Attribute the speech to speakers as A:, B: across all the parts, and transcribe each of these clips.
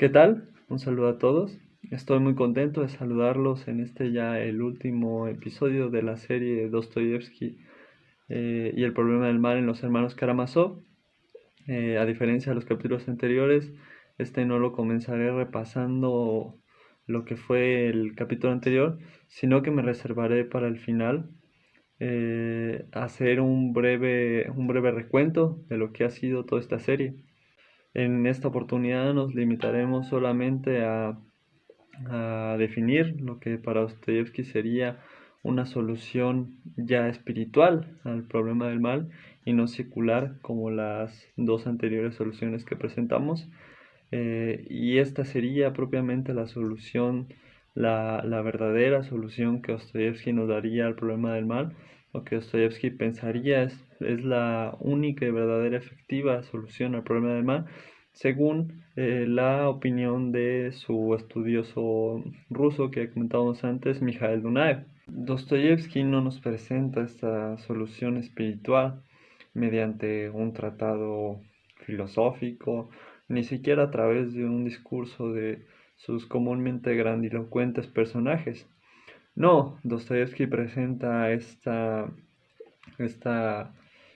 A: ¿Qué tal? Un saludo a todos. Estoy muy contento de saludarlos en este ya el último episodio de la serie Dostoyevsky y el problema del mal en los hermanos Karamazov. A diferencia de los capítulos anteriores, este no lo comenzaré repasando lo que fue el capítulo anterior, sino que me reservaré para el final hacer un breve recuento de lo que ha sido toda esta serie. En esta oportunidad nos limitaremos solamente a definir lo que para Dostoyevsky sería una solución ya espiritual al problema del mal y no secular como las dos anteriores soluciones que presentamos. Y esta sería propiamente la solución, la verdadera solución que Dostoyevsky nos daría al problema del mal. Lo que Dostoyevsky pensaría es la única y verdadera efectiva solución al problema del mal, según la opinión de su estudioso ruso que comentábamos antes, Mikhail Dunaev. Dostoyevsky no nos presenta esta solución espiritual mediante un tratado filosófico, ni siquiera a través de un discurso de sus comúnmente grandilocuentes personajes. No, Dostoyevsky presenta esta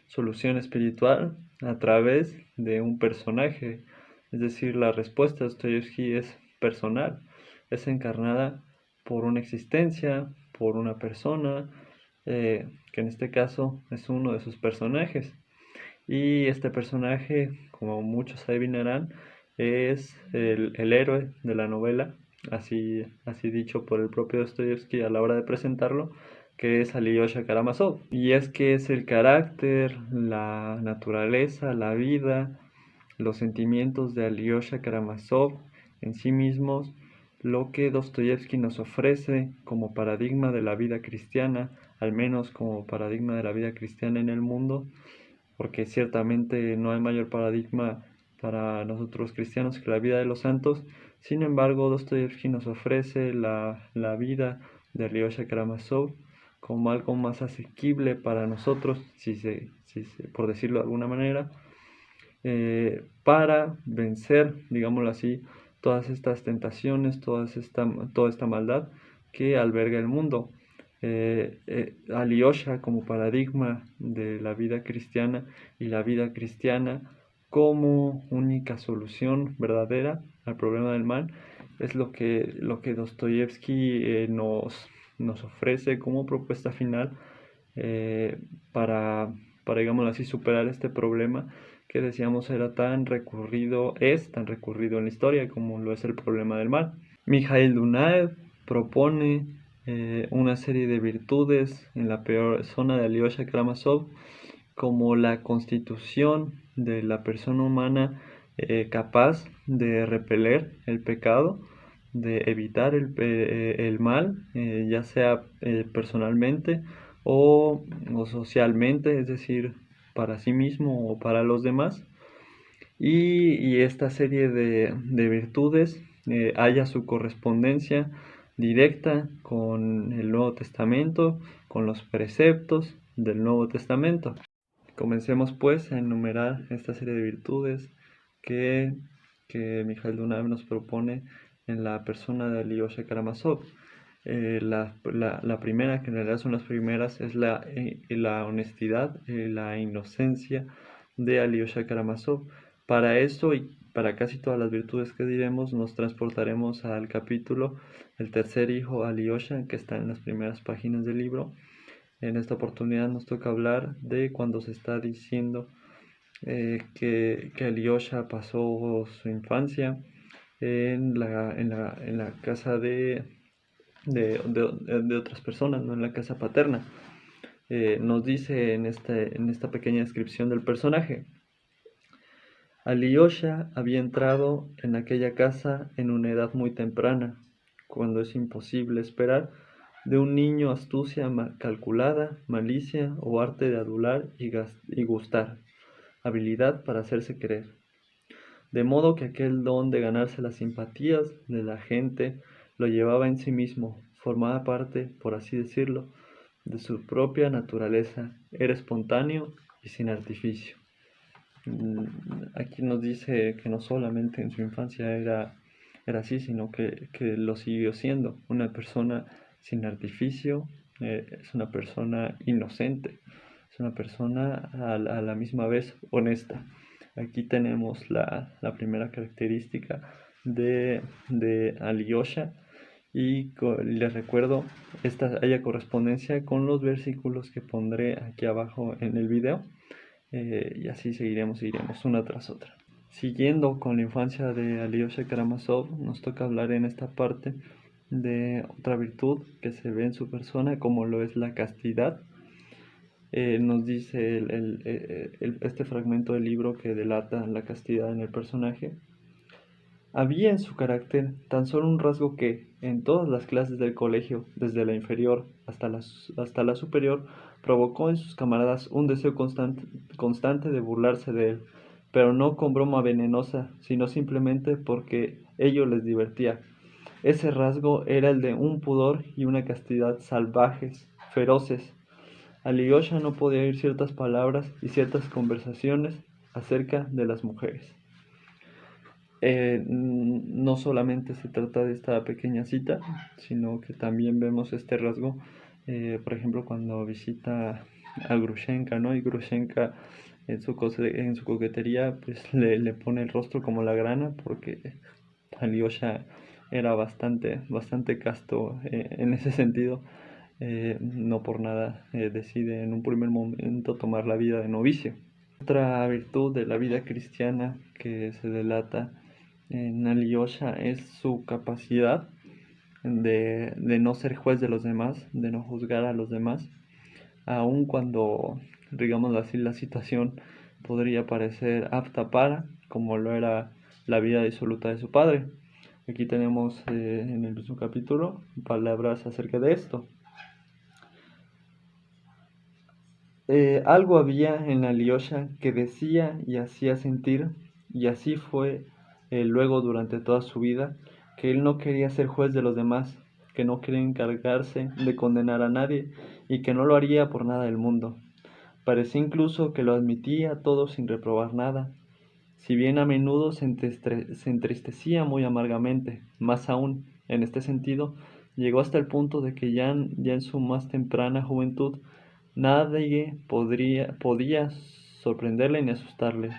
A: solución espiritual a través de un personaje. Es decir, la respuesta de Dostoyevsky es personal, es encarnada por una existencia, por una persona, que en este caso es uno de sus personajes. Y este personaje, como muchos adivinarán, es el héroe de la novela, así dicho por el propio Dostoyevsky a la hora de presentarlo, que es Alyosha Karamazov. Y es que es el carácter, la naturaleza, la vida, los sentimientos de Alyosha Karamazov en sí mismos lo que Dostoyevsky nos ofrece como paradigma de la vida cristiana, al menos como paradigma de la vida cristiana en el mundo, porque ciertamente no hay mayor paradigma para nosotros cristianos que la vida de los santos. Sin embargo, Dostoyevsky nos ofrece la vida de Alyosha Karamazov como algo más asequible para nosotros, por decirlo de alguna manera, para vencer, digámoslo así, todas estas tentaciones, toda esta maldad que alberga el mundo. Alyosha como paradigma de la vida cristiana y la vida cristiana como única solución verdadera al problema del mal es lo que Dostoyevsky nos ofrece como propuesta final, eh, para, digámoslo así, superar este problema que decíamos es tan recurrido en la historia como lo es el problema del mal. Mikhail Dunaev propone una serie de virtudes en la persona de Alyosha Karamazov como la constitución de la persona humana capaz de repeler el pecado, de evitar el mal, ya sea personalmente o socialmente, es decir, para sí mismo o para los demás. Y esta serie de virtudes halla su correspondencia directa con el Nuevo Testamento, con los preceptos del Nuevo Testamento. Comencemos pues a enumerar esta serie de virtudes que, que Mikhail Dunaev nos propone en la persona de Alyosha Karamazov. La primera, que en realidad son las primeras, es la honestidad, la inocencia de Alyosha Karamazov. Para esto y para casi todas las virtudes que diremos, nos transportaremos al capítulo El tercer hijo, Alyosha, que está en las primeras páginas del libro. En esta oportunidad nos toca hablar de cuando se está diciendo que Alyosha pasó su infancia en la casa de otras personas, no en la casa paterna. Nos dice en esta pequeña descripción del personaje: Alyosha había entrado en aquella casa en una edad muy temprana, cuando es imposible esperar de un niño astucia calculada, malicia o arte de adular y gustar, habilidad para hacerse querer. De modo que aquel don de ganarse las simpatías de la gente lo llevaba en sí mismo, formaba parte, por así decirlo, de su propia naturaleza, era espontáneo y sin artificio. Aquí nos dice que no solamente en su infancia era era así, sino que lo siguió siendo. Una persona sin artificio, es una persona inocente, es una persona a la misma vez honesta. Aquí tenemos la primera característica de Alyosha. Y les recuerdo, haya correspondencia con los versículos que pondré aquí abajo en el video, y así seguiremos una tras otra. Siguiendo con la infancia de Alyosha Karamazov, nos toca hablar en esta parte de otra virtud que se ve en su persona, como lo es la castidad. Nos dice este fragmento del libro que delata la castidad en el personaje. Había en su carácter tan solo un rasgo que, en todas las clases del colegio, desde la inferior hasta la superior, provocó en sus camaradas un deseo constante de burlarse de él, pero no con broma venenosa, sino simplemente porque ello les divertía. Ese rasgo era el de un pudor y una castidad salvajes, feroces. Alyosha no podía oír ciertas palabras y ciertas conversaciones acerca de las mujeres. No solamente se trata de esta pequeña cita, sino que también vemos este rasgo, por ejemplo, cuando visita a Grushenka, ¿no? Y Grushenka en su coquetería, pues le pone el rostro como la grana, porque Alyosha era bastante casto, en ese sentido. No por nada decide en un primer momento tomar la vida de novicio. Otra virtud de la vida cristiana que se delata en Alyosha es su capacidad de no ser juez de los demás, de no juzgar a los demás, aun cuando, digamos así, la situación podría parecer apta para, como lo era la vida disoluta de su padre. Aquí tenemos en el mismo capítulo palabras acerca de esto. Algo había en Alyosha que decía y hacía sentir, y así fue luego durante toda su vida, que él no quería ser juez de los demás, que no quería encargarse de condenar a nadie y que no lo haría por nada del mundo. Parecía incluso que lo admitía todo sin reprobar nada, si bien a menudo se entristecía muy amargamente. Más aún, en este sentido, llegó hasta el punto de que ya en su más temprana juventud nadie podía sorprenderle ni asustarle.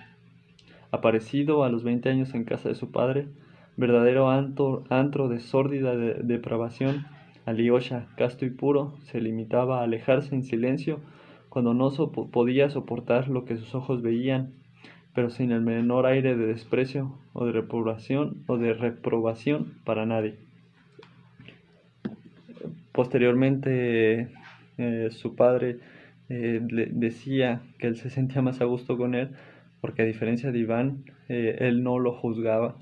A: Aparecido a los 20 años en casa de su padre, verdadero antro de sórdida depravación, Alyosha, casto y puro, se limitaba a alejarse en silencio cuando no podía soportar lo que sus ojos veían, pero sin el menor aire de desprecio o de reprobación para nadie. Posteriormente, su padre le decía que él se sentía más a gusto con él, porque a diferencia de Iván, él no lo juzgaba,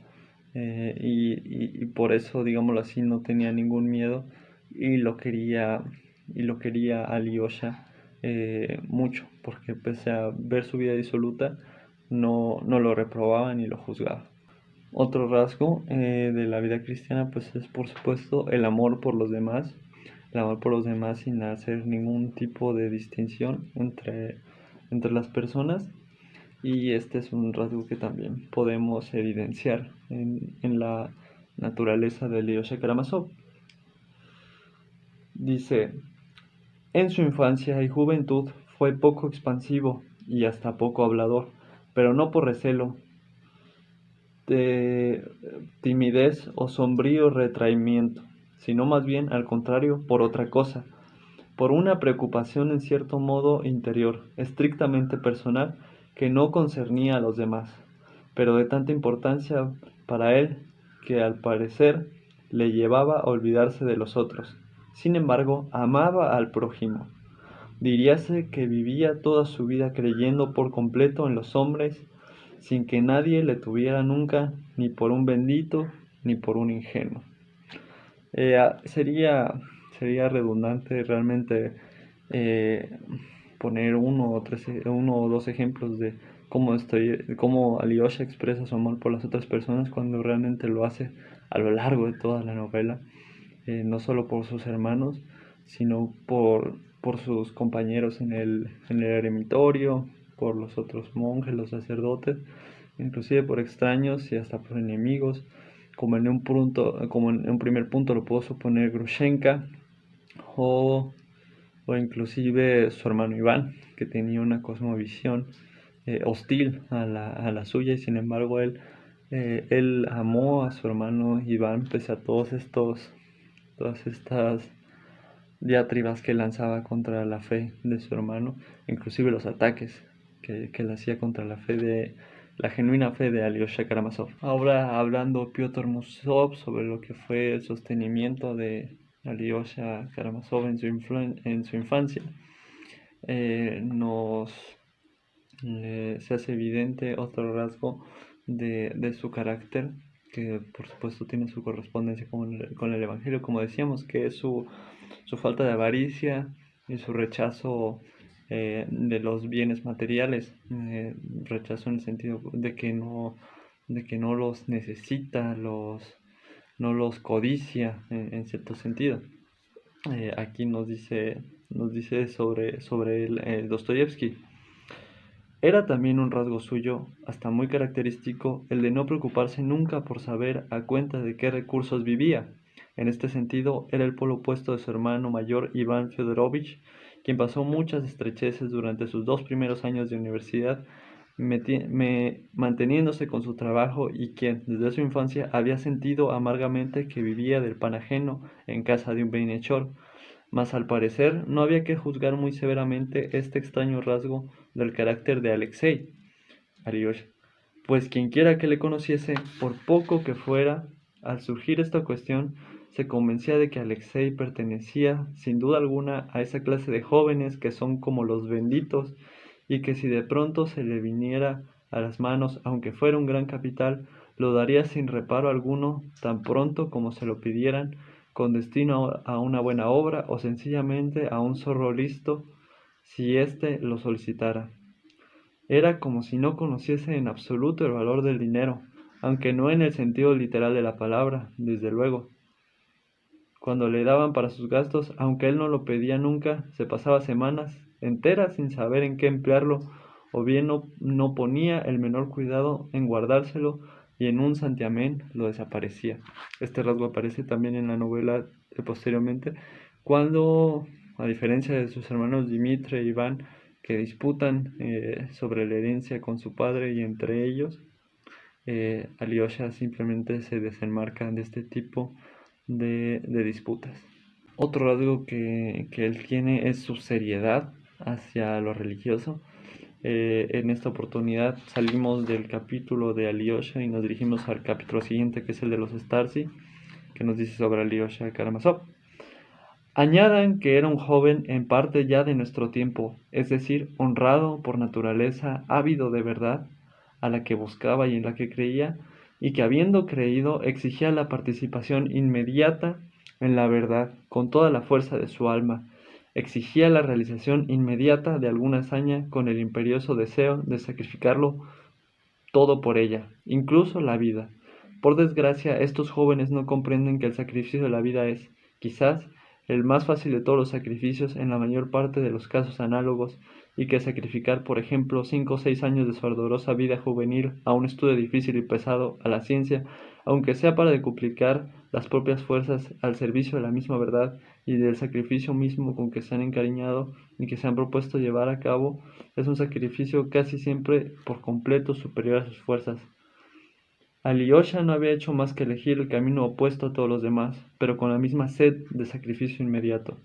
A: y por eso, digámoslo así, no tenía ningún miedo y lo quería Alyosha mucho, porque pese a ver su vida disoluta, no lo reprobaba ni lo juzgaba. Otro rasgo de la vida cristiana pues es por supuesto el amor por los demás, sin hacer ningún tipo de distinción entre las personas, y este es un rasgo que también podemos evidenciar en la naturaleza de Alyosha Karamazov. Dice, en su infancia y juventud fue poco expansivo y hasta poco hablador, pero no por recelo de timidez o sombrío retraimiento, sino más bien al contrario, por otra cosa, por una preocupación en cierto modo interior, estrictamente personal, que no concernía a los demás, pero de tanta importancia para él que al parecer le llevaba a olvidarse de los otros. Sin embargo, amaba al prójimo. Diríase que vivía toda su vida creyendo por completo en los hombres, sin que nadie le tuviera nunca, ni por un bendito, ni por un ingenuo. Sería redundante realmente poner uno o dos ejemplos de cómo Alyosha expresa su amor por las otras personas, cuando realmente lo hace a lo largo de toda la novela, no solo por sus hermanos, sino por sus compañeros en el eremitorio, por los otros monjes, los sacerdotes, inclusive por extraños y hasta por enemigos. como en un primer punto lo puedo suponer Grushenka o, o inclusive su hermano Iván, que tenía una cosmovisión hostil a la suya y sin embargo él amó a su hermano Iván pese a todas estas diatribas que lanzaba contra la fe de su hermano, inclusive los ataques que él hacía contra la genuina fe de Alyosha Karamazov. Ahora hablando Piotr Musov sobre lo que fue el sostenimiento de Alyosha Karamazov en su infancia, nos se hace evidente otro rasgo de su carácter, que por supuesto tiene su correspondencia con el Evangelio, como decíamos, que es su falta de avaricia y su rechazo de los bienes materiales, rechazo en el sentido de que no los necesita, no los codicia en cierto sentido. Aquí nos dice sobre Dostoyevsky. Era también un rasgo suyo, hasta muy característico, el de no preocuparse nunca por saber a cuenta de qué recursos vivía. En este sentido, era el polo opuesto de su hermano mayor Iván Feodorovich, quien pasó muchas estrecheces durante sus 2 primeros años de universidad, manteniéndose con su trabajo y quien, desde su infancia, había sentido amargamente que vivía del pan ajeno en casa de un bienhechor. Mas al parecer no había que juzgar muy severamente este extraño rasgo del carácter de Alexei, Alyosha, pues quienquiera que le conociese, por poco que fuera, al surgir esta cuestión, se convencía de que Alexei pertenecía, sin duda alguna, a esa clase de jóvenes que son como los benditos, y que si de pronto se le viniera a las manos, aunque fuera un gran capital, lo daría sin reparo alguno, tan pronto como se lo pidieran, con destino a una buena obra o sencillamente a un zorro listo, si éste lo solicitara. Era como si no conociese en absoluto el valor del dinero, aunque no en el sentido literal de la palabra, desde luego. Cuando le daban para sus gastos, aunque él no lo pedía nunca, se pasaba semanas enteras sin saber en qué emplearlo, o bien no ponía el menor cuidado en guardárselo y en un santiamén lo desaparecía. Este rasgo aparece también en la novela posteriormente, cuando, a diferencia de sus hermanos Dimitri e Iván, que disputan sobre la herencia con su padre y entre ellos, Alyosha simplemente se desenmarca de este tipo de disputas. Otro rasgo que él tiene es su seriedad hacia lo religioso. En esta oportunidad salimos del capítulo de Alyosha y nos dirigimos al capítulo siguiente, que es el de los Starsi, que nos dice sobre Alyosha Karamazov. Añadan que era un joven en parte ya de nuestro tiempo, es decir, honrado por naturaleza, ávido de verdad, a la que buscaba y en la que creía, y que habiendo creído exigía la participación inmediata en la verdad, con toda la fuerza de su alma, exigía la realización inmediata de alguna hazaña con el imperioso deseo de sacrificarlo todo por ella, incluso la vida. Por desgracia, estos jóvenes no comprenden que el sacrificio de la vida es, quizás, el más fácil de todos los sacrificios en la mayor parte de los casos análogos, y que sacrificar, por ejemplo, 5 o 6 años de su ardorosa vida juvenil a un estudio difícil y pesado, a la ciencia, aunque sea para decuplicar las propias fuerzas al servicio de la misma verdad y del sacrificio mismo con que se han encariñado y que se han propuesto llevar a cabo, es un sacrificio casi siempre por completo superior a sus fuerzas. Alyosha no había hecho más que elegir el camino opuesto a todos los demás, pero con la misma sed de sacrificio inmediato.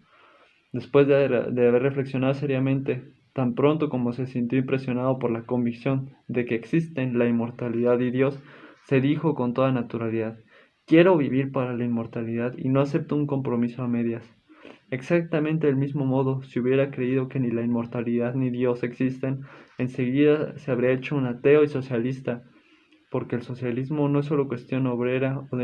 A: Después de haber reflexionado seriamente, tan pronto como se sintió impresionado por la convicción de que existen la inmortalidad y Dios, se dijo con toda naturalidad: quiero vivir para la inmortalidad y no acepto un compromiso a medias. Exactamente del mismo modo, si hubiera creído que ni la inmortalidad ni Dios existen, enseguida se habría hecho un ateo y socialista, porque el socialismo no es solo cuestión obrera o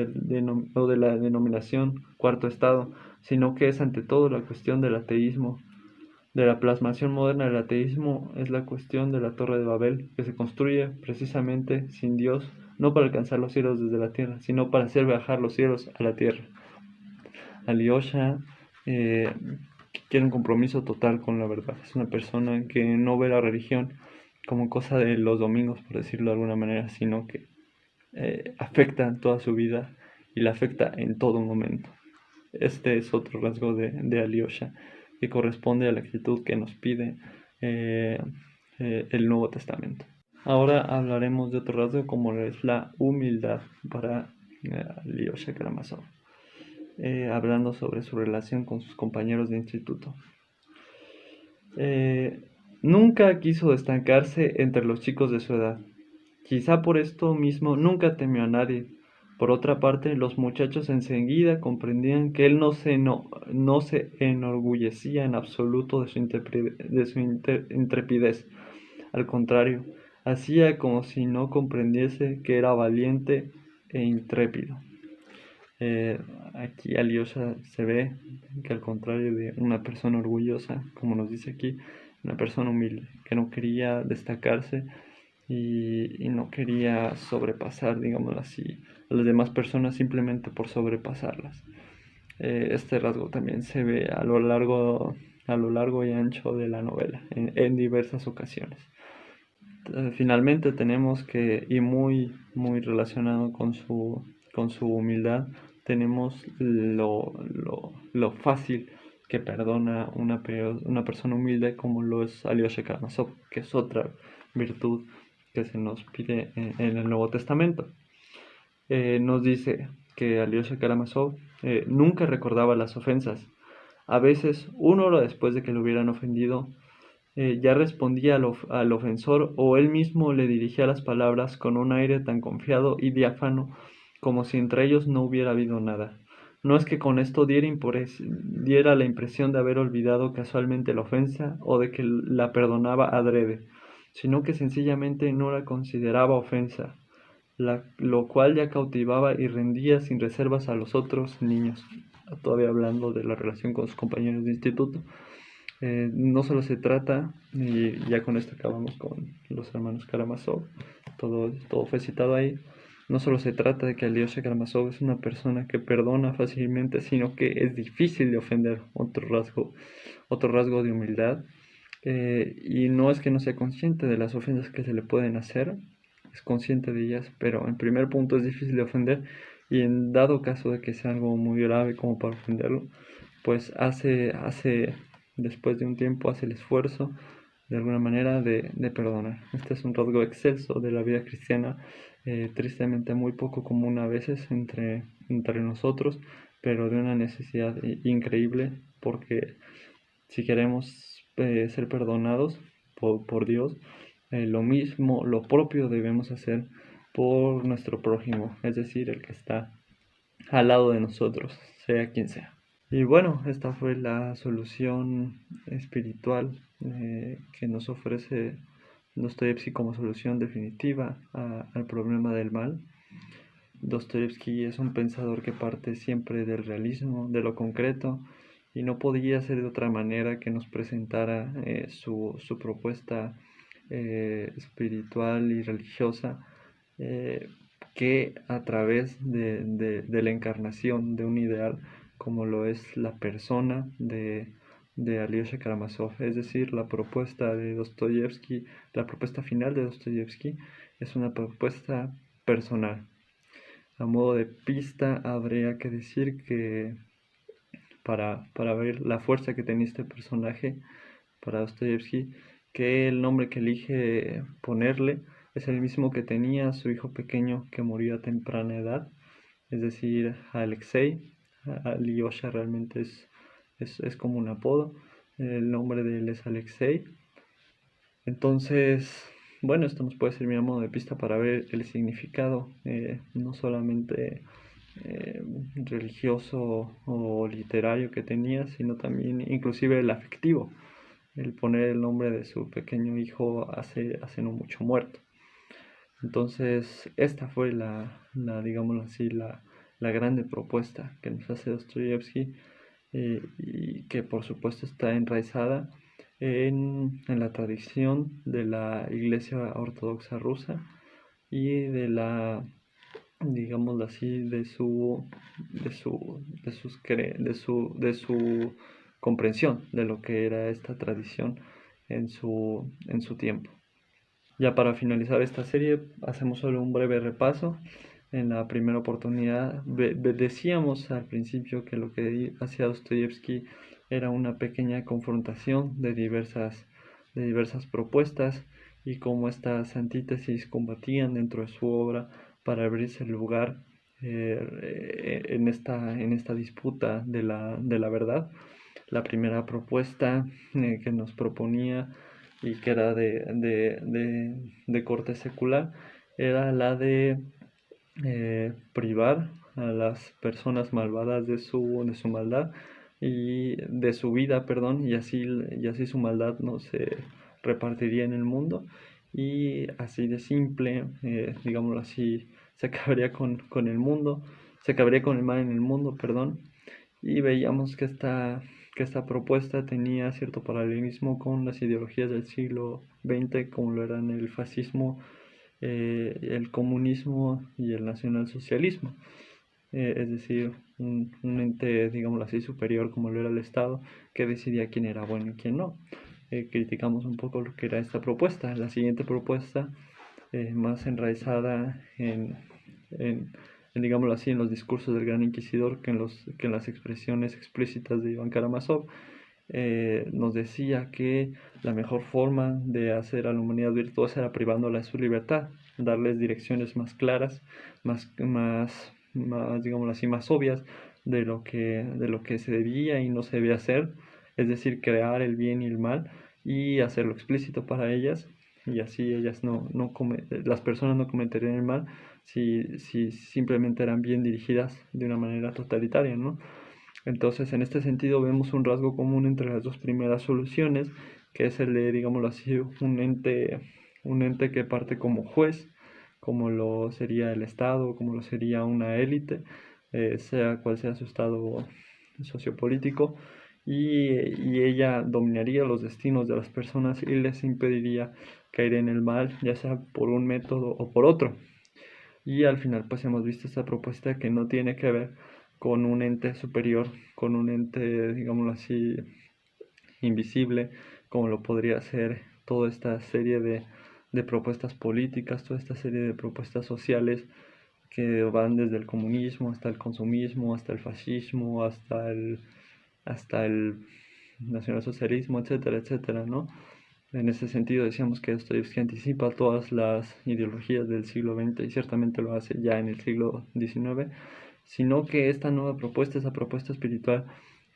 A: de la denominación cuarto estado, sino que es ante todo la cuestión del ateísmo. De la plasmación moderna del ateísmo es la cuestión de la Torre de Babel, que se construye precisamente sin Dios, no para alcanzar los cielos desde la tierra, sino para hacer viajar los cielos a la tierra. Alyosha eh, quiere un compromiso total con la verdad. Es una persona que no ve la religión como cosa de los domingos, por decirlo de alguna manera, sino que afecta en toda su vida y la afecta en todo momento. Este es otro rasgo de Alyosha, que corresponde a la actitud que nos pide el Nuevo Testamento. Ahora hablaremos de otro rasgo como es la humildad para Alyosha Karamazov, hablando sobre su relación con sus compañeros de instituto. Nunca quiso destacarse entre los chicos de su edad. Quizá por esto mismo nunca temió a nadie. Por otra parte, los muchachos enseguida comprendían que él no se enorgullecía en absoluto de su intrepidez. Al contrario, hacía como si no comprendiese que era valiente e intrépido. Aquí Alyosha se ve que, al contrario de una persona orgullosa, como nos dice aquí, una persona humilde, que no quería destacarse y no quería sobrepasar, digámoslo así, a las demás personas simplemente por sobrepasarlas. Este rasgo también se ve a lo largo y ancho de la novela, en diversas ocasiones. Finalmente tenemos que, y muy relacionado con su humildad, tenemos lo fácil que perdona una persona humilde, como lo es Alyosha Karamazov, que es otra virtud que se nos pide en el Nuevo Testamento. Nos dice que Alyosha Karamazov nunca recordaba las ofensas. A veces, una hora después de que lo hubieran ofendido, ya respondía al ofensor, o él mismo le dirigía las palabras con un aire tan confiado y diáfano como si entre ellos no hubiera habido nada. No es que con esto diera la impresión de haber olvidado casualmente la ofensa o de que la perdonaba adrede, sino que sencillamente no la consideraba ofensa, lo cual ya cautivaba y rendía sin reservas a los otros niños. Todavía hablando de la relación con sus compañeros de instituto. No solo se trata, y ya con esto acabamos con los hermanos Karamazov, todo fue citado ahí. No solo se trata de que Alyosha Karamazov es una persona que perdona fácilmente, sino que es difícil de ofender, otro rasgo de humildad. Y no es que no sea consciente de las ofensas que se le pueden hacer, es consciente de ellas, pero en primer punto es difícil de ofender, y en dado caso de que sea algo muy grave como para ofenderlo, pues después de un tiempo hace el esfuerzo de alguna manera de perdonar. Este es un rasgo excelso de la vida cristiana, tristemente muy poco común a veces entre nosotros, pero de una necesidad increíble, porque si queremos ser perdonados por Dios, lo propio debemos hacer por nuestro prójimo, es decir, el que está al lado de nosotros, sea quien sea. Y bueno, esta fue la solución espiritual que nos ofrece Dostoyevsky como solución definitiva al problema del mal. Dostoyevsky es un pensador que parte siempre del realismo, de lo concreto, y no podía ser de otra manera que nos presentara su propuesta espiritual y religiosa, que a través de la encarnación de un ideal como lo es la persona de Alyosha Karamazov. Es decir, la propuesta de Dostoyevsky, la propuesta final de Dostoyevsky es una propuesta personal. A modo de pista, habría que decir que para ver la fuerza que tenía este personaje, para Dostoyevsky, que el nombre que elige ponerle es el mismo que tenía su hijo pequeño que murió a temprana edad, es decir, Alexei. Alyosha realmente es como un apodo, el nombre de él es Alexei. Entonces, bueno, esto nos puede servir a modo de pista para ver el significado, no solamente religioso o literario que tenía, sino también inclusive el afectivo, el poner el nombre de su pequeño hijo hace no mucho muerto. Entonces, esta fue digámoslo así, la grande propuesta que nos hace Dostoyevsky, y que por supuesto está enraizada en la tradición de la Iglesia Ortodoxa rusa y digámoslo así, de su comprensión de lo que era esta tradición en su tiempo. Ya para finalizar esta serie, hacemos solo un breve repaso. En la primera oportunidad decíamos al principio que lo que hacía Dostoyevsky era una pequeña confrontación de diversas propuestas y cómo estas antítesis combatían dentro de su obra para abrirse lugar en esta disputa de la verdad. La primera propuesta que nos proponía y que era de corte secular era la de privar a las personas malvadas de su maldad y de su vida, perdón, y así su maldad no se repartiría en el mundo y así de simple, digámoslo así, se acabaría con el mundo, se acabaría con el mal en el mundo, perdón, y veíamos que esta propuesta tenía cierto paralelismo con las ideologías del siglo XX, como lo eran el fascismo, el comunismo y el nacionalsocialismo. Es decir, un ente, digámoslo así, superior como lo era el Estado, que decidía quién era bueno y quién no. Criticamos un poco lo que era esta propuesta. La siguiente propuesta, más enraizada digámoslo así, en los discursos del Gran Inquisidor que en las expresiones explícitas de Iván Karamazov, nos decía que la mejor forma de hacer a la humanidad virtuosa era privándola de su libertad, darles direcciones más claras, digámoslo así, más obvias de lo que se debía y no se debía hacer, es decir, crear el bien y el mal y hacerlo explícito para ellas, y así ellas las personas no cometerían el mal si simplemente eran bien dirigidas de una manera totalitaria, ¿no? Entonces, en este sentido, vemos un rasgo común entre las dos primeras soluciones, que es el de, digámoslo así, un ente que parte como juez, como lo sería el Estado, como lo sería una élite, sea cual sea su estado sociopolítico, y ella dominaría los destinos de las personas y les impediría caer en el mal, ya sea por un método o por otro. Y al final pues hemos visto esta propuesta que no tiene que ver con un ente superior, con un ente, digámoslo así, invisible, como lo podría ser toda esta serie de propuestas políticas, toda esta serie de propuestas sociales que van desde el comunismo hasta el consumismo, hasta el fascismo, hasta el nacionalsocialismo, etcétera, etcétera, ¿no? En ese sentido decíamos que Dostoyevsky anticipa todas las ideologías del siglo XX y ciertamente lo hace ya en el siglo XIX, sino que esta nueva propuesta, esa propuesta espiritual,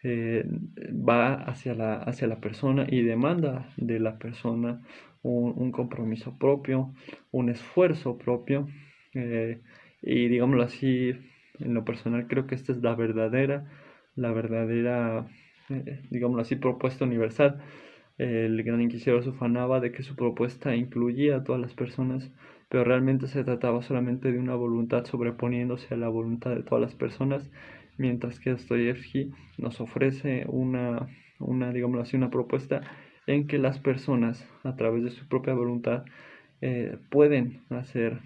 A: va hacia la persona y demanda de la persona un compromiso propio, un esfuerzo propio, eh, y digámoslo así, en lo personal creo que esta es la verdadera, digámoslo así, propuesta universal. El gran inquisidor se ufanaba de que su propuesta incluía a todas las personas, pero realmente se trataba solamente de una voluntad sobreponiéndose a la voluntad de todas las personas, mientras que Dostoyevsky nos ofrece digámoslo así, una propuesta en que las personas, a través de su propia voluntad, pueden hacer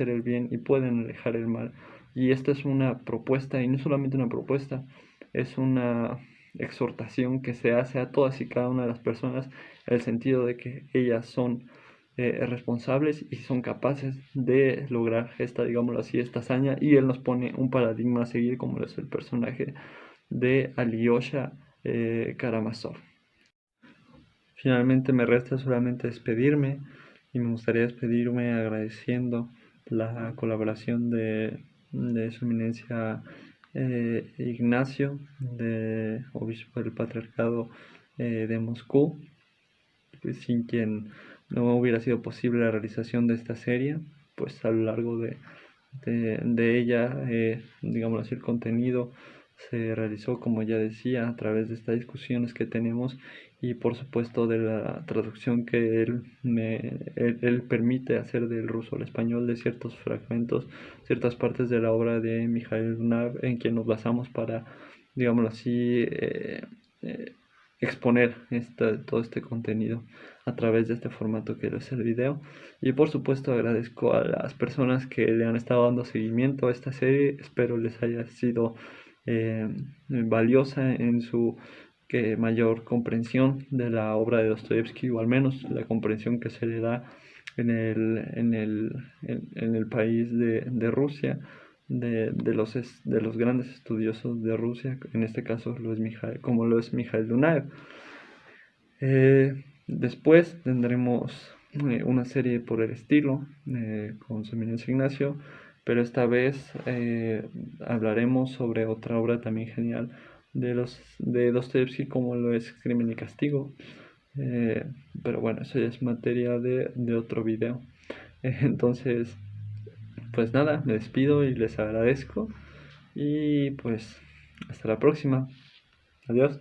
A: el bien y pueden alejar el mal. Y esta es una propuesta, y no solamente una propuesta, es una exhortación que se hace a todas y cada una de las personas, en el sentido de que ellas son responsables y son capaces de lograr esta, digámoslo así, esta hazaña, y él nos pone un paradigma a seguir como es el personaje de Alyosha Karamazov. Finalmente me resta solamente despedirme y me gustaría despedirme agradeciendo la colaboración de su eminencia Ignacio, obispo del Patriarcado de Moscú, sin quien no hubiera sido posible la realización de esta serie, pues a lo largo de ella, digamos así, el contenido se realizó, como ya decía, a través de estas discusiones que tenemos y por supuesto de la traducción que él permite hacer del ruso al español de ciertos fragmentos, ciertas partes de la obra de Mikhail Lunav, en quien nos basamos para, digámoslo así, exponer todo este contenido a través de este formato que es el video. Y por supuesto agradezco a las personas que le han estado dando seguimiento a esta serie, espero les haya sido valiosa que mayor comprensión de la obra de Dostoyevsky, o al menos la comprensión que se le da en el país de Rusia, de los grandes estudiosos de Rusia, en este caso como lo es Mikhail Dunaev. Después tendremos una serie por el estilo con su eminencia Ignacio, pero esta vez hablaremos sobre otra obra también genial de Dostoyevsky, como lo es Crimen y Castigo. Pero bueno, eso ya es materia de otro video. Entonces, pues nada, me despido y les agradezco. Y pues hasta la próxima. Adiós.